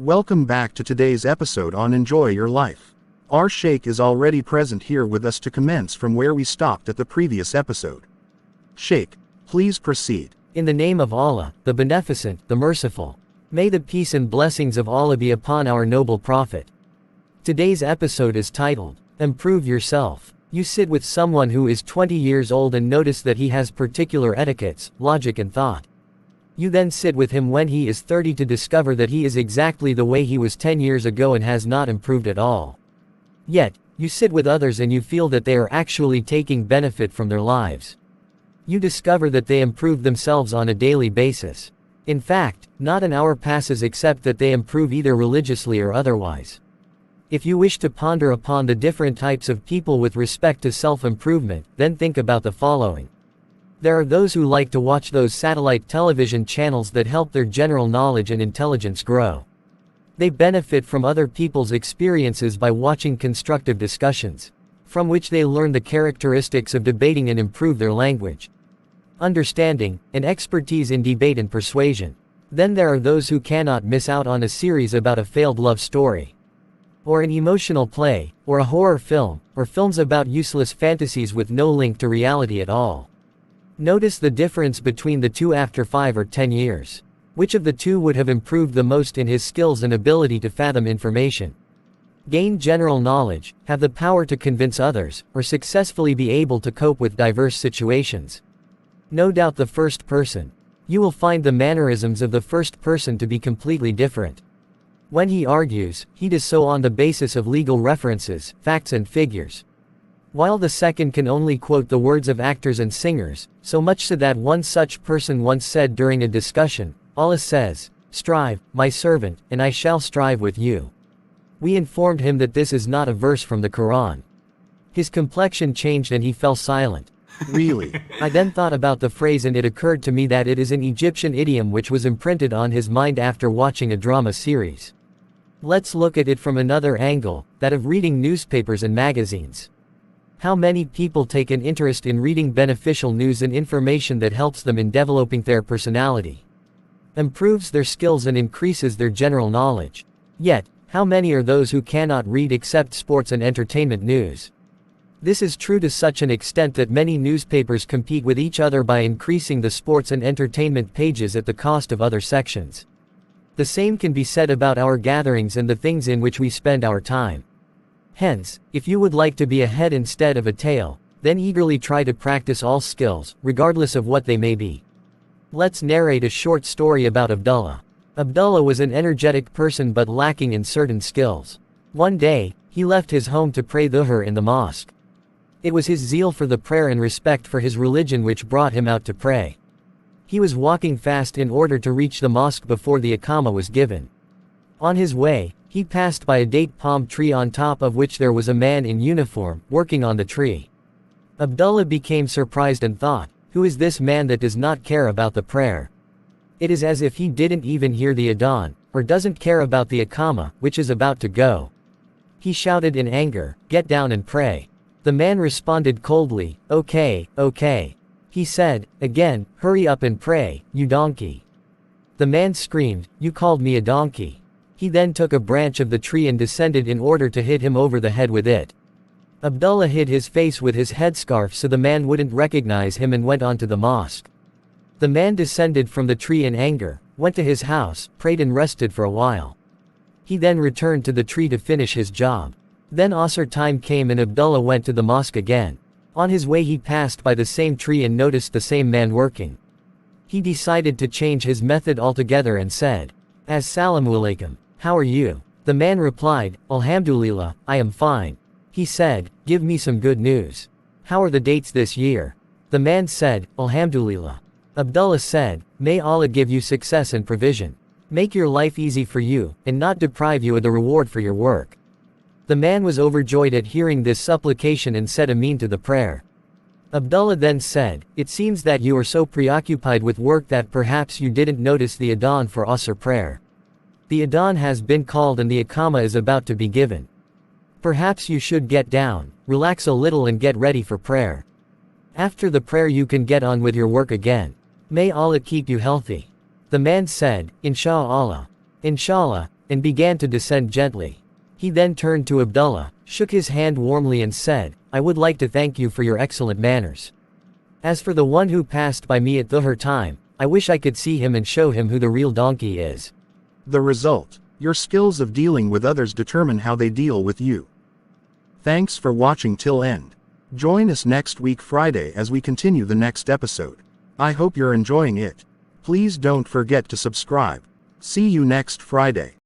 Welcome back to today's episode on Enjoy Your Life. Our Sheikh is already present here with us to commence from where we stopped at the previous episode. Sheikh, please proceed. In the name of Allah, the Beneficent, the Merciful. May the peace and blessings of Allah be upon our noble Prophet. Today's episode is titled, Improve Yourself. You sit with someone who is 20 years old and notice that he has particular etiquettes, logic and thought. You then sit with him when he is 30 to discover that he is exactly the way he was 10 years ago and has not improved at all. Yet, you sit with others and you feel that they are actually taking benefit from their lives. You discover that they improve themselves on a daily basis. In fact, not an hour passes except that they improve either religiously or otherwise. If you wish to ponder upon the different types of people with respect to self-improvement, then think about the following. There are those who like to watch those satellite television channels that help their general knowledge and intelligence grow. They benefit from other people's experiences by watching constructive discussions, from which they learn the characteristics of debating and improve their language, understanding, and expertise in debate and persuasion. Then there are those who cannot miss out on a series about a failed love story, or an emotional play, or a horror film, or films about useless fantasies with no link to reality at all. Notice the difference between the two after 5 or 10 years. Which of the two would have improved the most in his skills and ability to fathom information, gain general knowledge, have the power to convince others, or successfully be able to cope with diverse situations? No doubt the first person. You will find the mannerisms of the first person to be completely different. When he argues, he does so on the basis of legal references, facts and figures, while the second can only quote the words of actors and singers, so much so that one such person once said during a discussion, Allah says, "Strive, my servant, and I shall strive with you." We informed him that this is not a verse from the Quran. His complexion changed and he fell silent. Really? I then thought about the phrase and it occurred to me that it is an Egyptian idiom which was imprinted on his mind after watching a drama series. Let's look at it from another angle, that of reading newspapers and magazines. How many people take an interest in reading beneficial news and information that helps them in developing their personality, improves their skills and increases their general knowledge? Yet, how many are those who cannot read except sports and entertainment news? This is true to such an extent that many newspapers compete with each other by increasing the sports and entertainment pages at the cost of other sections. The same can be said about our gatherings and the things in which we spend our time. Hence, if you would like to be a head instead of a tail, then eagerly try to practice all skills, regardless of what they may be. Let's narrate a short story about Abdullah. Abdullah was an energetic person but lacking in certain skills. One day, he left his home to pray dhuhr in the mosque. It was his zeal for the prayer and respect for his religion which brought him out to pray. He was walking fast in order to reach the mosque before the iqamah was given. On his way, he passed by a date palm tree on top of which there was a man in uniform, working on the tree. Abdullah became surprised and thought, who is this man that does not care about the prayer? It is as if he didn't even hear the adhan, or doesn't care about the iqamah, which is about to go. He shouted in anger, "Get down and pray." The man responded coldly, "Okay, okay." He said, again, "Hurry up and pray, you donkey." The man screamed, "You called me a donkey." He then took a branch of the tree and descended in order to hit him over the head with it. Abdullah hid his face with his headscarf so the man wouldn't recognize him and went on to the mosque. The man descended from the tree in anger, went to his house, prayed and rested for a while. He then returned to the tree to finish his job. Then Asr time came and Abdullah went to the mosque again. On his way he passed by the same tree and noticed the same man working. He decided to change his method altogether and said, "Assalamu alaikum. How are you?" The man replied, "Alhamdulillah, I am fine." He said, "Give me some good news. How are the dates this year?" The man said, "Alhamdulillah." Abdullah said, "May Allah give you success and provision. Make your life easy for you, and not deprive you of the reward for your work." The man was overjoyed at hearing this supplication and said Amin to the prayer. Abdullah then said, "It seems that you are so preoccupied with work that perhaps you didn't notice the adhan for Asr prayer. The adhan has been called and the iqamah is about to be given. Perhaps you should get down, relax a little and get ready for prayer. After the prayer you can get on with your work again. May Allah keep you healthy." The man said, "Insha'Allah." Inshallah, and began to descend gently. He then turned to Abdullah, shook his hand warmly and said, "I would like to thank you for your excellent manners. As for the one who passed by me at Dhuhr time, I wish I could see him and show him who the real donkey is." The result: your skills of dealing with others determine how they deal with you. Thanks for watching till end. Join us next week Friday as we continue the next episode. I hope you're enjoying it. Please don't forget to subscribe. See you next Friday.